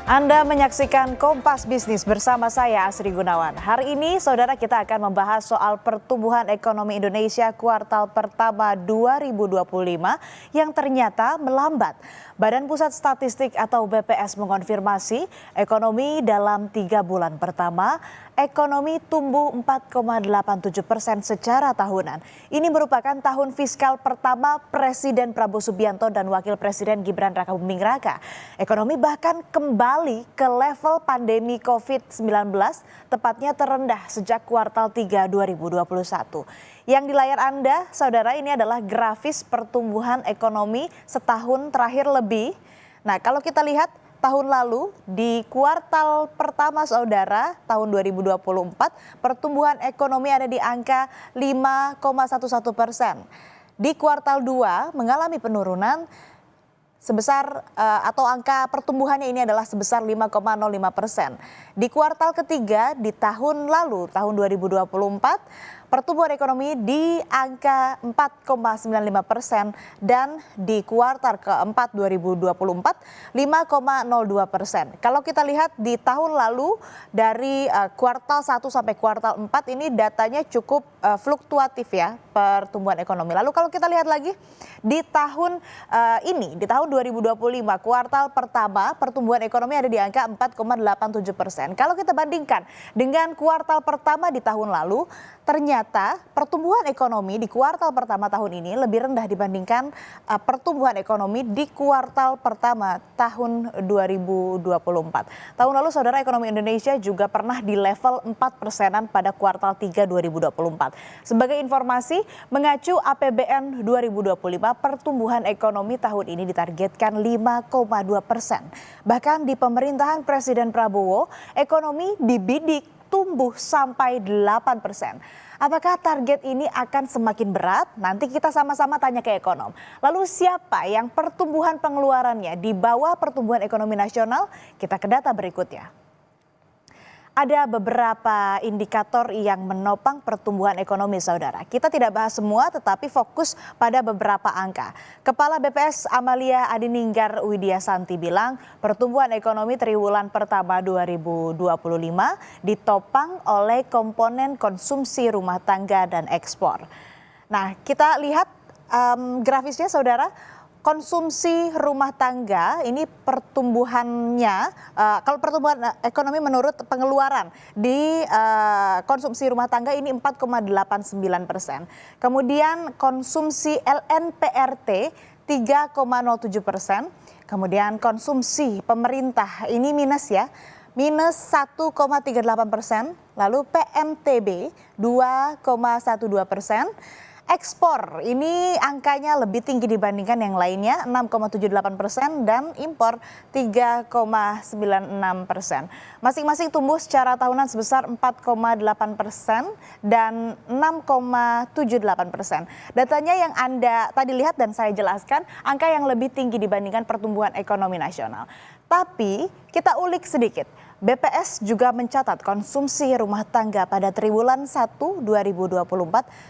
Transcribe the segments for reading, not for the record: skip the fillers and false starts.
Anda menyaksikan Kompas Bisnis bersama saya Asri Gunawan. Hari ini saudara kita akan membahas soal pertumbuhan ekonomi Indonesia kuartal pertama 2025 yang ternyata melambat. Badan Pusat Statistik atau BPS mengonfirmasi ekonomi dalam 3 bulan pertama ekonomi tumbuh 4,87% secara tahunan. Ini merupakan tahun fiskal pertama Presiden Prabowo Subianto dan Wakil Presiden Gibran Rakabuming Raka. Ekonomi bahkan kembali ke level pandemi COVID-19, tepatnya terendah sejak kuartal 3 2021. Yang di layar Anda, saudara, ini adalah grafis pertumbuhan ekonomi setahun terakhir lebih. Nah, kalau kita lihat tahun lalu di kuartal pertama saudara tahun 2024 pertumbuhan ekonomi ada di angka 5,11%. Di kuartal 2 mengalami penurunan sebesar atau angka pertumbuhannya ini adalah sebesar 5,05%. Di kuartal ketiga di tahun lalu tahun 2024 pertumbuhan ekonomi di angka 4,95% dan di kuartal keempat 2024 5,02%. Kalau kita lihat di tahun lalu dari kuartal 1 sampai kuartal 4 ini datanya cukup fluktuatif ya pertumbuhan ekonomi. Lalu kalau kita lihat lagi di tahun ini di tahun 2025 kuartal pertama pertumbuhan ekonomi ada di angka 4,87%. Kalau kita bandingkan dengan kuartal pertama di tahun lalu, ternyata pertumbuhan ekonomi di kuartal pertama tahun ini lebih rendah dibandingkan pertumbuhan ekonomi di kuartal pertama tahun 2024. Tahun lalu saudara ekonomi Indonesia juga pernah di level 4%-an pada kuartal 3 2024. Sebagai informasi, mengacu APBN 2025, pertumbuhan ekonomi tahun ini ditargetkan 5,2%. Bahkan di pemerintahan Presiden Prabowo, ekonomi dibidik tumbuh sampai 8%. Apakah target ini akan semakin berat? Nanti kita sama-sama tanya ke ekonom. Lalu siapa yang pertumbuhan pengeluarannya di bawah pertumbuhan ekonomi nasional? Kita ke data berikutnya. Ada beberapa indikator yang menopang pertumbuhan ekonomi saudara. Kita tidak bahas semua tetapi fokus pada beberapa angka. Kepala BPS Amalia Adininggar Widya Santi bilang pertumbuhan ekonomi triwulan pertama 2025 ditopang oleh komponen konsumsi rumah tangga dan ekspor. Nah, kita lihat grafisnya saudara. Konsumsi rumah tangga ini pertumbuhannya, kalau pertumbuhan ekonomi menurut pengeluaran di konsumsi rumah tangga ini 4,89%. Kemudian konsumsi LNPRT 3,07%. Kemudian konsumsi pemerintah ini minus ya, minus 1,38%. Lalu PMTB 2,12%. Ekspor ini angkanya lebih tinggi dibandingkan yang lainnya 6,78% dan impor 3,96%. Masing-masing tumbuh secara tahunan sebesar 4,8% dan 6,78%. Datanya yang Anda tadi lihat dan saya jelaskan angka yang lebih tinggi dibandingkan pertumbuhan ekonomi nasional. Tapi kita ulik sedikit. BPS juga mencatat konsumsi rumah tangga pada triwulan 1 2024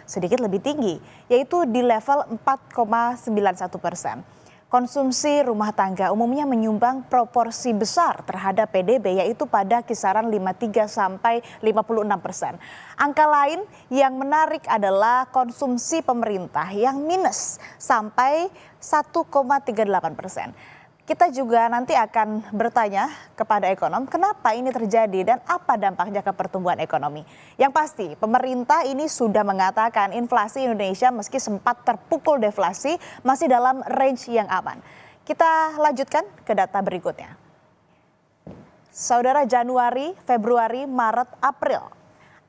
sedikit lebih tinggi, yaitu di level 4,91%. Konsumsi rumah tangga umumnya menyumbang proporsi besar terhadap PDB, yaitu pada kisaran 53 sampai 56%. Angka lain yang menarik adalah konsumsi pemerintah yang minus sampai 1,38%. Kita juga nanti akan bertanya kepada ekonom kenapa ini terjadi dan apa dampaknya ke pertumbuhan ekonomi. Yang pasti pemerintah ini sudah mengatakan inflasi Indonesia meski sempat terpukul deflasi masih dalam range yang aman. Kita lanjutkan ke data berikutnya. Saudara, Januari, Februari, Maret, April.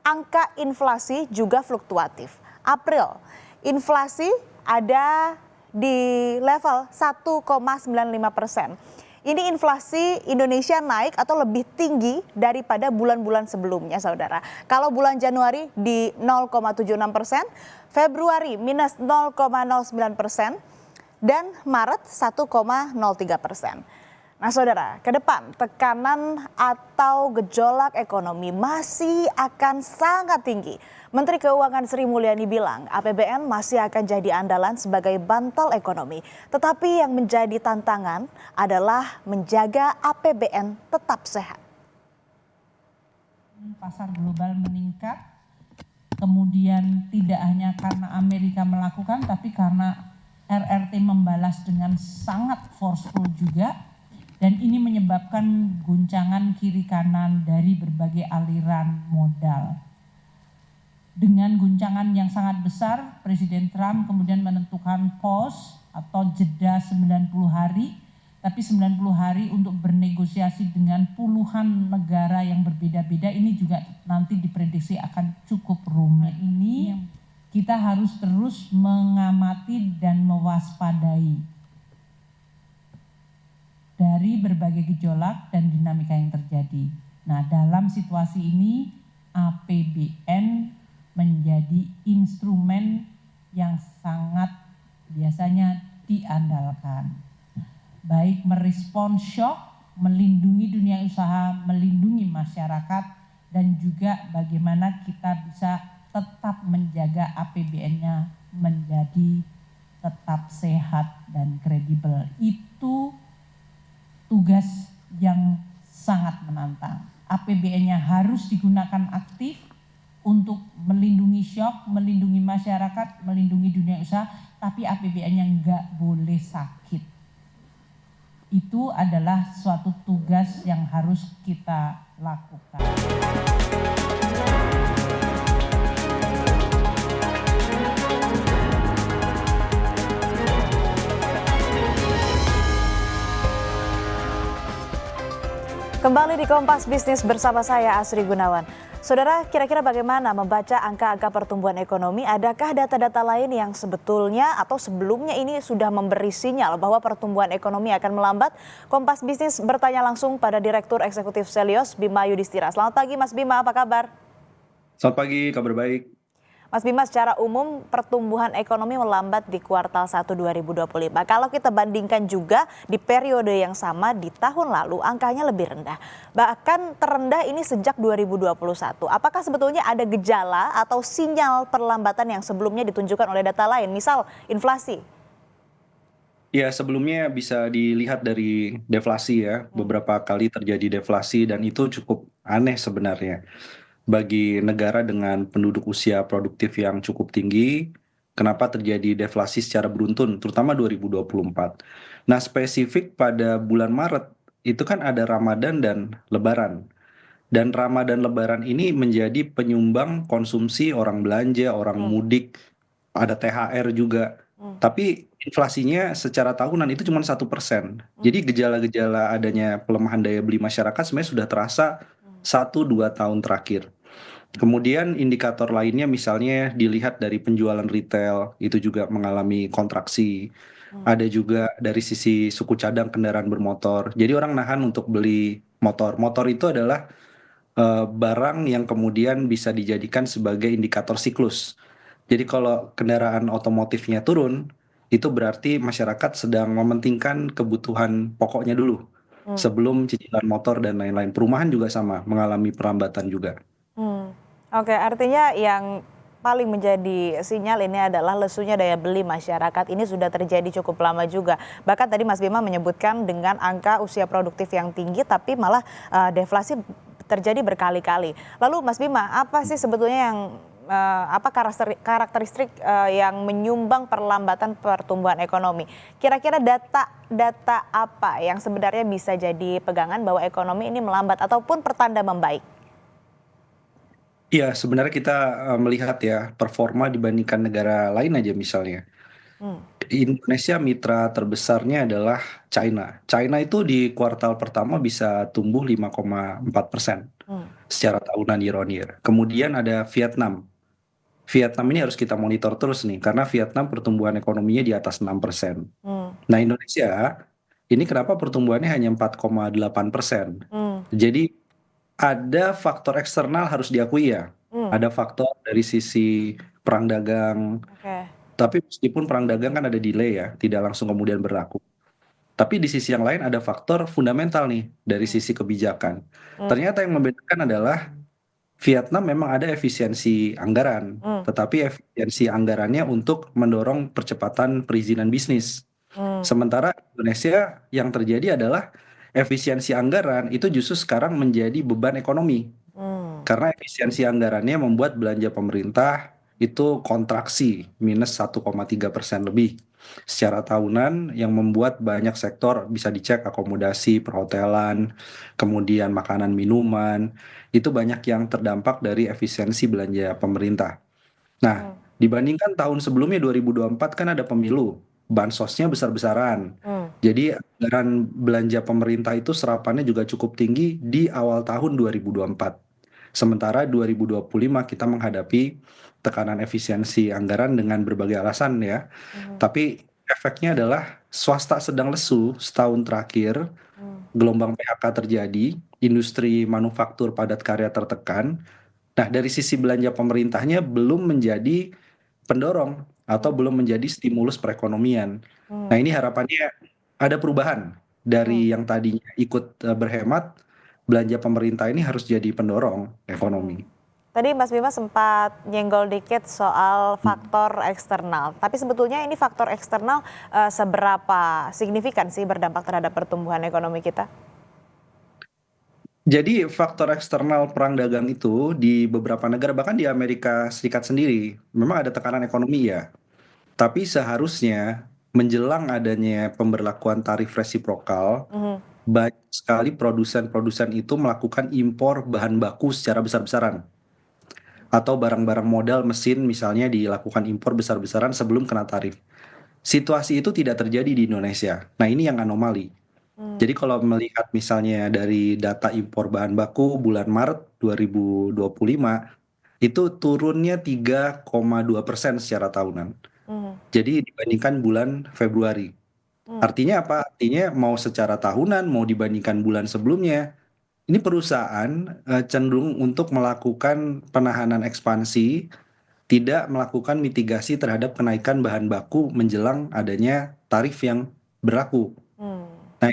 Angka inflasi juga fluktuatif. April, inflasi ada di level 1,95%. Ini inflasi Indonesia naik atau lebih tinggi daripada bulan-bulan sebelumnya saudara. Kalau bulan Januari di 0,76%, Februari minus 0,09%, dan Maret 1,03%. Nah, saudara, ke depan tekanan atau gejolak ekonomi masih akan sangat tinggi. Menteri Keuangan Sri Mulyani bilang APBN masih akan jadi andalan sebagai bantal ekonomi. Tetapi yang menjadi tantangan adalah menjaga APBN tetap sehat. Pasar global meningkat, kemudian tidak hanya karena Amerika melakukan, tapi karena RRT membalas dengan sangat forceful juga. Dan ini menyebabkan guncangan kiri kanan dari berbagai aliran modal. Dengan guncangan yang sangat besar, Presiden Trump kemudian menentukan pause atau jeda 90 hari, tapi 90 hari untuk bernegosiasi dengan puluhan negara yang berbeda-beda ini juga nanti diprediksi akan cukup rumit. Ini kita harus terus mengamati dan mewaspadai dari berbagai gejolak dan dinamika yang terjadi. Nah, dalam situasi ini APBN menjadi instrumen yang sangat biasanya diandalkan. Baik merespon shock, melindungi dunia usaha, melindungi masyarakat, dan juga bagaimana kita bisa tetap menjaga APBN-nya menjadi tetap sehat dan kredibel. Itu tugas yang sangat menantang. APBN-nya harus digunakan aktif untuk melindungi shock, melindungi masyarakat, melindungi dunia usaha, tapi APBN-nya nggak boleh sakit. Itu adalah suatu tugas yang harus kita lakukan. Kembali di Kompas Bisnis bersama saya Asri Gunawan. Saudara, kira-kira bagaimana membaca angka-angka pertumbuhan ekonomi? Adakah data-data lain yang sebetulnya atau sebelumnya ini sudah memberi sinyal bahwa pertumbuhan ekonomi akan melambat? Kompas Bisnis bertanya langsung pada Direktur Eksekutif Selyos, Bima Yudhistira. Selamat pagi Mas Bima, apa kabar? Selamat pagi, kabar baik. Mas Bima, secara umum pertumbuhan ekonomi melambat di kuartal 1 2025. Kalau kita bandingkan juga di periode yang sama di tahun lalu, angkanya lebih rendah. Bahkan terendah ini sejak 2021. Apakah sebetulnya ada gejala atau sinyal perlambatan yang sebelumnya ditunjukkan oleh data lain, misal inflasi? Ya, sebelumnya bisa dilihat dari deflasi ya. Beberapa kali terjadi deflasi dan itu cukup aneh sebenarnya. Bagi negara dengan penduduk usia produktif yang cukup tinggi, kenapa terjadi deflasi secara beruntun, terutama 2024. Nah, spesifik pada bulan Maret, itu kan ada Ramadan dan Lebaran. Dan Ramadan Lebaran ini menjadi penyumbang konsumsi orang belanja, orang mudik, ada THR juga. Tapi inflasinya secara tahunan itu cuma 1%. Jadi gejala-gejala adanya pelemahan daya beli masyarakat sebenarnya sudah terasa 1-2 tahun terakhir. Kemudian indikator lainnya misalnya dilihat dari penjualan retail, itu juga mengalami kontraksi. Ada juga dari sisi suku cadang kendaraan bermotor. Jadi orang nahan untuk beli motor. Motor itu adalah barang yang kemudian bisa dijadikan sebagai indikator siklus. Jadi kalau kendaraan otomotifnya turun, itu berarti masyarakat sedang mementingkan kebutuhan pokoknya dulu. Sebelum cicilan motor dan lain-lain. Perumahan juga sama, mengalami perlambatan juga. Oke, artinya yang paling menjadi sinyal ini adalah lesunya daya beli masyarakat. Ini sudah terjadi cukup lama juga. Bahkan tadi Mas Bima menyebutkan dengan angka usia produktif yang tinggi, tapi malah deflasi terjadi berkali-kali. Lalu Mas Bima, apa sih sebetulnya yang apa karakteristik yang menyumbang perlambatan pertumbuhan ekonomi? Kira-kira data apa yang sebenarnya bisa jadi pegangan bahwa ekonomi ini melambat ataupun pertanda membaik? Iya, sebenarnya kita melihat ya performa dibandingkan negara lain aja misalnya. Indonesia mitra terbesarnya adalah China. China itu di kuartal pertama bisa tumbuh 5,4% secara tahunan year on year. Kemudian ada Vietnam. Vietnam ini harus kita monitor terus nih, karena Vietnam pertumbuhan ekonominya di atas 6%. Nah, Indonesia ini kenapa pertumbuhannya hanya 4,8%? Jadi ada faktor eksternal harus diakui ya. Ada faktor dari sisi perang dagang. Oke. Tapi meskipun perang dagang kan ada delay ya, tidak langsung kemudian berlaku. Tapi di sisi yang lain ada faktor fundamental nih dari sisi kebijakan. Hmm. Ternyata yang membedakan adalah Vietnam memang ada efisiensi anggaran, Hmm. tetapi efisiensi anggarannya untuk mendorong percepatan perizinan bisnis. Hmm. Sementara Indonesia yang terjadi adalah efisiensi anggaran itu justru sekarang menjadi beban ekonomi. Hmm. Karena efisiensi anggarannya membuat belanja pemerintah itu kontraksi minus 1,3% lebih secara tahunan yang membuat banyak sektor bisa dicek akomodasi, perhotelan, kemudian makanan minuman, itu banyak yang terdampak dari efisiensi belanja pemerintah. Nah, Hmm. dibandingkan tahun sebelumnya 2024 kan ada pemilu, bansosnya besar-besaran. Hmm. Jadi anggaran belanja pemerintah itu serapannya juga cukup tinggi di awal tahun 2024. Sementara 2025 kita menghadapi tekanan efisiensi anggaran dengan berbagai alasan ya. Hmm. Tapi efeknya adalah swasta sedang lesu setahun terakhir, Hmm. gelombang PHK terjadi, industri manufaktur padat karya tertekan. Nah, dari sisi belanja pemerintahnya belum menjadi pendorong atau Hmm. belum menjadi stimulus perekonomian. Nah, Hmm. ini harapannya ada perubahan Hmm. dari yang tadinya ikut berhemat, belanja pemerintah ini harus jadi pendorong Hmm. ekonomi. Tadi Mas Bima sempat nyenggol dikit soal faktor eksternal. Tapi sebetulnya ini faktor eksternal seberapa signifikan sih berdampak terhadap pertumbuhan ekonomi kita? Jadi faktor eksternal perang dagang itu di beberapa negara, bahkan di Amerika Serikat sendiri, memang ada tekanan ekonomi ya. Tapi seharusnya menjelang adanya pemberlakuan tarif resiprokal, Mhm. banyak sekali produsen-produsen itu melakukan impor bahan baku secara besar-besaran. Atau barang-barang modal mesin misalnya dilakukan impor besar-besaran sebelum kena tarif. Situasi itu tidak terjadi di Indonesia. Nah, ini yang anomali. Hmm. Jadi kalau melihat misalnya dari data impor bahan baku bulan Maret 2025, itu turunnya 3,2% secara tahunan. Mhm. Jadi dibandingkan bulan Februari. Hmm. Artinya apa? Artinya mau secara tahunan, mau dibandingkan bulan sebelumnya, ini perusahaan cenderung untuk melakukan penahanan ekspansi, tidak melakukan mitigasi terhadap kenaikan bahan baku menjelang adanya tarif yang berlaku. Hmm. Nah,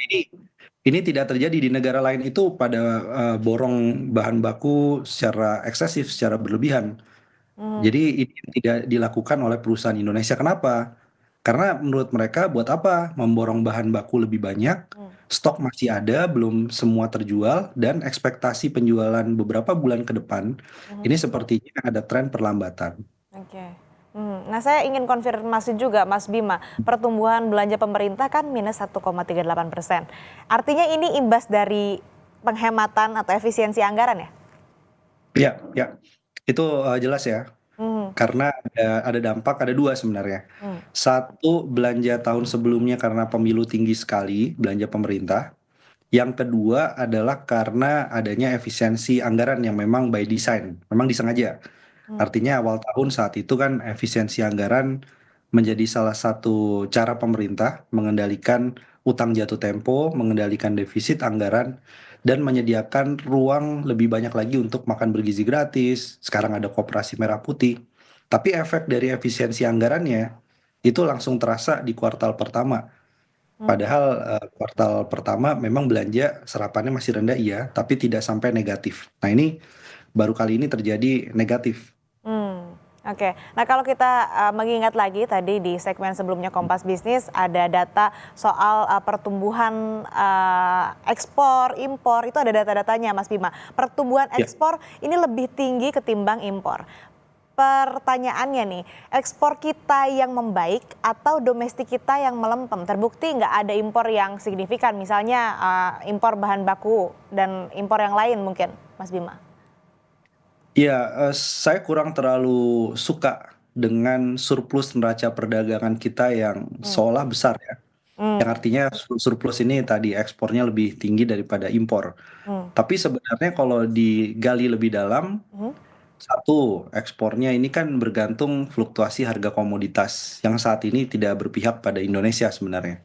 ini tidak terjadi di negara lain itu pada borong bahan baku secara eksesif, secara berlebihan. Mhm. Jadi ini tidak dilakukan oleh perusahaan Indonesia. Kenapa? Karena menurut mereka buat apa memborong bahan baku lebih banyak, Hmm. stok masih ada, belum semua terjual, dan ekspektasi penjualan beberapa bulan ke depan, Mhm. ini sepertinya ada tren perlambatan. Oke. Nah, saya ingin konfirmasi juga Mas Bima, pertumbuhan belanja pemerintah kan minus 1,38%. Artinya ini imbas dari penghematan atau efisiensi anggaran ya? Ya, ya, itu jelas ya. Mhm. Karena ada dampak, ada dua sebenarnya. Hmm. Satu, belanja tahun sebelumnya karena pemilu tinggi sekali, belanja pemerintah. Yang kedua adalah karena adanya efisiensi anggaran yang memang by design, memang disengaja. Hmm. Artinya awal tahun saat itu kan efisiensi anggaran menjadi salah satu cara pemerintah mengendalikan utang jatuh tempo, mengendalikan defisit anggaran, dan menyediakan ruang lebih banyak lagi untuk makan bergizi gratis. Sekarang ada Koperasi Merah Putih. Tapi efek dari efisiensi anggarannya itu langsung terasa di kuartal pertama. Hmm. Padahal kuartal pertama memang belanja serapannya masih rendah iya, tapi tidak sampai negatif. Nah, ini baru kali ini terjadi negatif. Oke. Nah, kalau kita mengingat lagi tadi di segmen sebelumnya Kompas Bisnis ada data soal pertumbuhan ekspor, impor, itu ada data-datanya Mas Bima. Pertumbuhan Ya. ekspor ini lebih tinggi ketimbang impor. Pertanyaannya nih, ekspor kita yang membaik atau domestik kita yang melempem? Terbukti nggak ada impor yang signifikan, misalnya impor bahan baku dan impor yang lain mungkin, Mas Bima? Ya, saya kurang terlalu suka dengan surplus neraca perdagangan kita yang Hmm. seolah besar ya. Yang Hmm. artinya surplus ini tadi ekspornya lebih tinggi daripada impor. Hmm. Tapi sebenarnya kalau digali lebih dalam, Hmm. satu, ekspornya ini kan bergantung fluktuasi harga komoditas yang saat ini tidak berpihak pada Indonesia sebenarnya.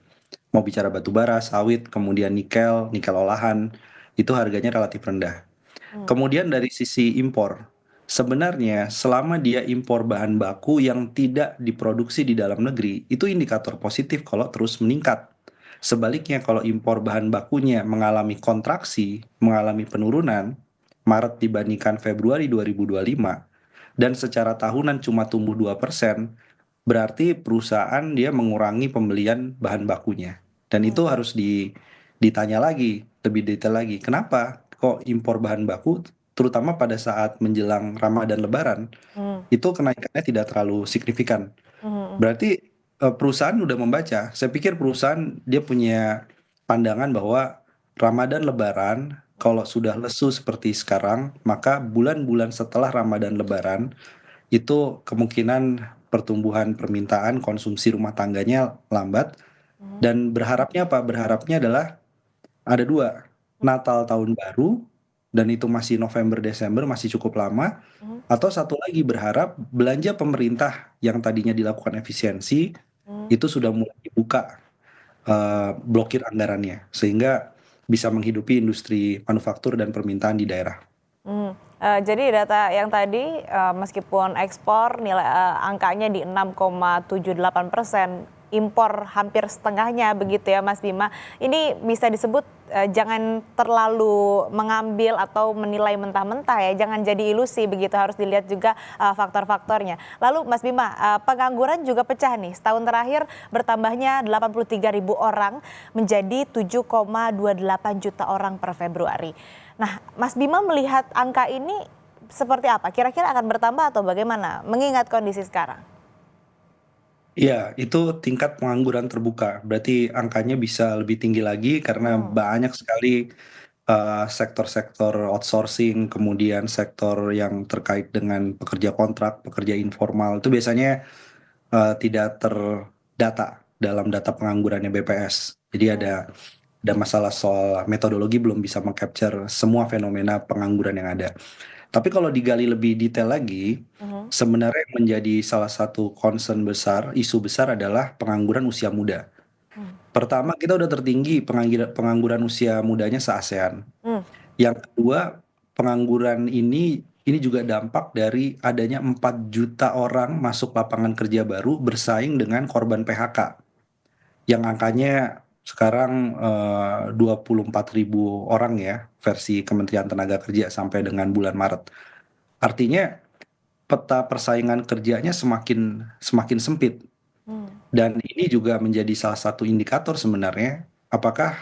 Mau bicara batu bara, sawit, kemudian nikel, nikel olahan, itu harganya relatif rendah. Hmm. Kemudian dari sisi impor, sebenarnya selama dia impor bahan baku yang tidak diproduksi di dalam negeri, itu indikator positif kalau terus meningkat. Sebaliknya kalau impor bahan bakunya mengalami kontraksi, mengalami penurunan, Maret dibandingkan Februari 2025, dan secara tahunan cuma tumbuh 2%, berarti perusahaan dia mengurangi pembelian bahan bakunya. Dan itu harus ditanya lagi, lebih detail lagi. Kenapa kok impor bahan baku, terutama pada saat menjelang Ramadan Lebaran, Hmm. itu kenaikannya tidak terlalu signifikan. Hmm. Berarti perusahaan udah membaca. Saya pikir perusahaan dia punya pandangan bahwa Ramadan Lebaran kalau sudah lesu seperti sekarang, maka bulan-bulan setelah Ramadan Lebaran itu kemungkinan pertumbuhan permintaan konsumsi rumah tangganya lambat, dan berharapnya apa? Berharapnya adalah ada dua, Natal tahun baru, dan itu masih November Desember, masih cukup lama, Hmm. atau satu lagi berharap belanja pemerintah yang tadinya dilakukan efisiensi Hmm. itu sudah mulai dibuka, blokir anggarannya sehingga bisa menghidupi industri manufaktur dan permintaan di daerah. Jadi data yang tadi, meskipun ekspor nilai angkanya di 6,78%, impor hampir setengahnya begitu ya Mas Bima. Ini bisa disebut jangan terlalu mengambil atau menilai mentah-mentah ya, jangan jadi ilusi begitu, harus dilihat juga faktor-faktornya. Lalu Mas Bima, pengangguran juga pecah nih, setahun terakhir bertambahnya 83.000 orang menjadi 7,28 juta orang per Februari. Nah, Mas Bima melihat angka ini seperti apa? Kira-kira akan bertambah atau bagaimana? Mengingat kondisi sekarang. Iya, itu tingkat pengangguran terbuka. Berarti angkanya bisa lebih tinggi lagi karena banyak sekali sektor-sektor outsourcing, kemudian sektor yang terkait dengan pekerja kontrak, pekerja informal itu biasanya tidak terdata dalam data penganggurannya BPS. Jadi ada masalah soal metodologi, belum bisa meng-capture semua fenomena pengangguran yang ada. Tapi kalau digali lebih detail lagi, sebenarnya yang menjadi salah satu concern besar, isu besar adalah pengangguran usia muda. Pertama, kita udah tertinggi pengangguran usia mudanya se-ASEAN. Hmm. Yang kedua, pengangguran ini juga dampak dari adanya 4 juta orang masuk lapangan kerja baru bersaing dengan korban PHK, yang angkanya sekarang 24.000 orang ya, versi Kementerian Tenaga Kerja sampai dengan bulan Maret. Artinya peta persaingan kerjanya semakin semakin sempit. Dan ini juga menjadi salah satu indikator sebenarnya apakah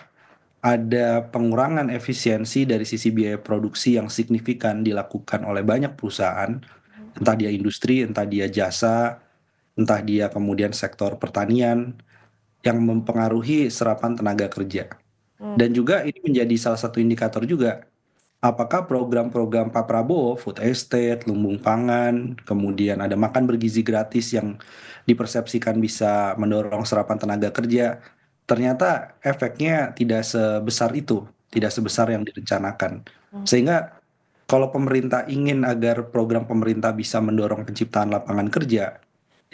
ada pengurangan efisiensi dari sisi biaya produksi yang signifikan dilakukan oleh banyak perusahaan, entah dia industri, entah dia jasa, entah dia kemudian sektor pertanian, yang mempengaruhi serapan tenaga kerja. Dan juga ini menjadi salah satu indikator juga, apakah program-program Pak Prabowo, food estate, lumbung pangan, kemudian ada makan bergizi gratis yang dipersepsikan bisa mendorong serapan tenaga kerja, ternyata efeknya tidak sebesar itu, tidak sebesar yang direncanakan. Sehingga kalau pemerintah ingin agar program pemerintah bisa mendorong penciptaan lapangan kerja,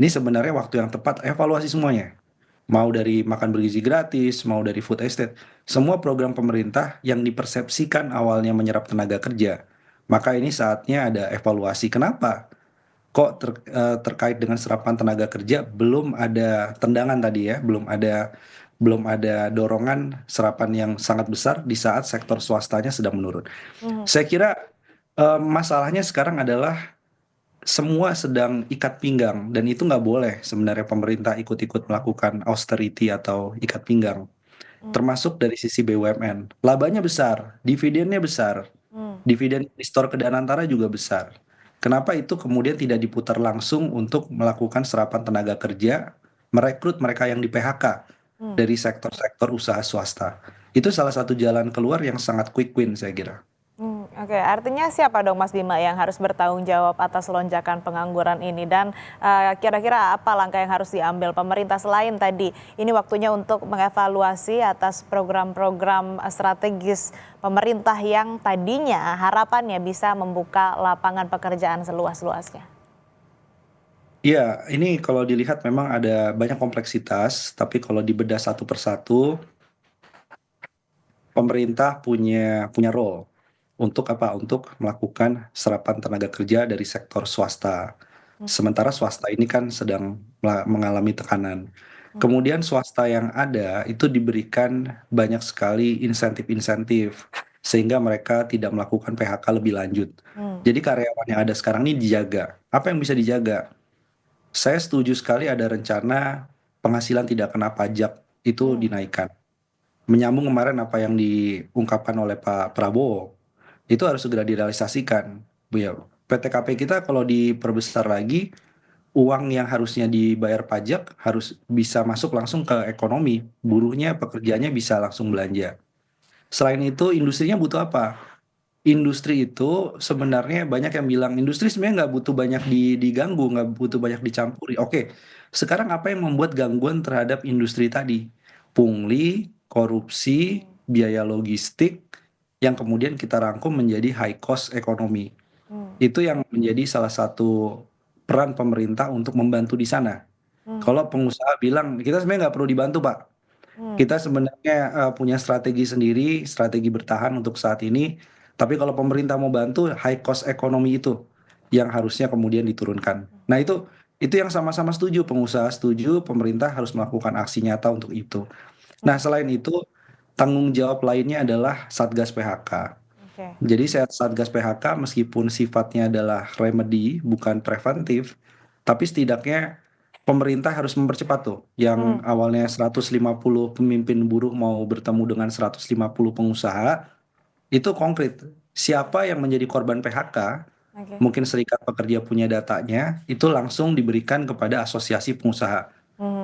ini sebenarnya waktu yang tepat evaluasi semuanya. Mau dari makan bergizi gratis, mau dari food estate, semua program pemerintah yang dipersepsikan awalnya menyerap tenaga kerja, maka ini saatnya ada evaluasi. Kenapa? Kok terkait dengan serapan tenaga kerja belum ada tendangan tadi ya, belum ada dorongan serapan yang sangat besar di saat sektor swastanya sedang menurun. Saya kira masalahnya sekarang adalah semua sedang ikat pinggang, dan itu nggak boleh sebenarnya pemerintah ikut-ikut melakukan austerity atau ikat pinggang. Termasuk dari sisi BUMN. Labanya besar, dividennya besar, dividen investor ke Danantara juga besar. Kenapa itu kemudian tidak diputar langsung untuk melakukan serapan tenaga kerja, merekrut mereka yang di PHK dari sektor-sektor usaha swasta. Itu salah satu jalan keluar yang sangat quick win saya kira. Oke, artinya siapa dong Mas Bima yang harus bertanggung jawab atas lonjakan pengangguran ini, dan kira-kira apa langkah yang harus diambil pemerintah selain tadi ini waktunya untuk mengevaluasi atas program-program strategis pemerintah yang tadinya harapannya bisa membuka lapangan pekerjaan seluas-luasnya? Iya, ini kalau dilihat memang ada banyak kompleksitas, tapi kalau dibedah satu persatu, pemerintah punya role untuk apa? Untuk melakukan serapan tenaga kerja dari sektor swasta. Sementara swasta ini kan sedang mengalami tekanan. Kemudian swasta yang ada itu diberikan banyak sekali insentif-insentif sehingga mereka tidak melakukan PHK lebih lanjut. Jadi karyawan yang ada sekarang ini dijaga. Apa yang bisa dijaga? Saya setuju sekali ada rencana penghasilan tidak kena pajak itu dinaikkan. Menyambung kemarin apa yang diungkapkan oleh Pak Prabowo, itu harus segera direalisasikan. Ya, PTKP kita kalau diperbesar lagi, uang yang harusnya dibayar pajak harus bisa masuk langsung ke ekonomi. Buruhnya, pekerjaannya bisa langsung belanja. Selain itu, industrinya butuh apa? Industri itu sebenarnya banyak yang bilang industri sebenarnya nggak butuh banyak diganggu, nggak butuh banyak dicampuri. Oke, sekarang apa yang membuat gangguan terhadap industri tadi? Pungli, korupsi, biaya logistik, yang kemudian kita rangkum menjadi high cost ekonomi. Itu yang menjadi salah satu peran pemerintah untuk membantu di sana. Kalau pengusaha bilang kita sebenarnya nggak perlu dibantu, Pak. Kita sebenarnya punya strategi sendiri, strategi bertahan untuk saat ini. Tapi kalau pemerintah mau bantu, high cost ekonomi itu yang harusnya kemudian diturunkan. Nah itu yang sama-sama setuju, pengusaha setuju, pemerintah harus melakukan aksi nyata untuk itu. Nah selain itu, tanggung jawab lainnya adalah Satgas PHK. Oke. Jadi Satgas PHK meskipun sifatnya adalah remedi, bukan preventif, tapi setidaknya pemerintah harus mempercepat tuh. Yang awalnya 150 pemimpin buruh mau bertemu dengan 150 pengusaha, itu konkret. Siapa yang menjadi korban PHK, Oke. mungkin serikat pekerja punya datanya, itu langsung diberikan kepada asosiasi pengusaha.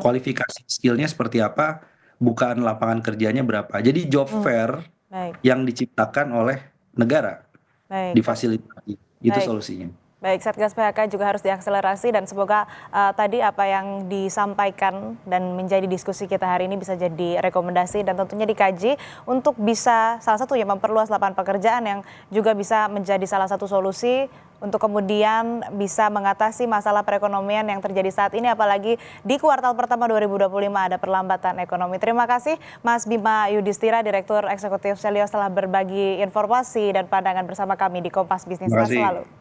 Kualifikasi skillnya seperti apa, bukaan lapangan kerjanya berapa. Jadi job fair Baik, yang diciptakan oleh negara, baik, difasilitasi. Itu baik. solusinya. Baik, Satgas PHK juga harus diakselerasi dan semoga tadi apa yang disampaikan dan menjadi diskusi kita hari ini bisa jadi rekomendasi dan tentunya dikaji untuk bisa salah satunya memperluas lapangan pekerjaan yang juga bisa menjadi salah satu solusi untuk kemudian bisa mengatasi masalah perekonomian yang terjadi saat ini apalagi di kuartal pertama 2025 ada perlambatan ekonomi. Terima kasih Mas Bima Yudhistira, Direktur Eksekutif Selios telah berbagi informasi dan pandangan bersama kami di Kompas Bisnis. Terima Sehat kasih. selalu.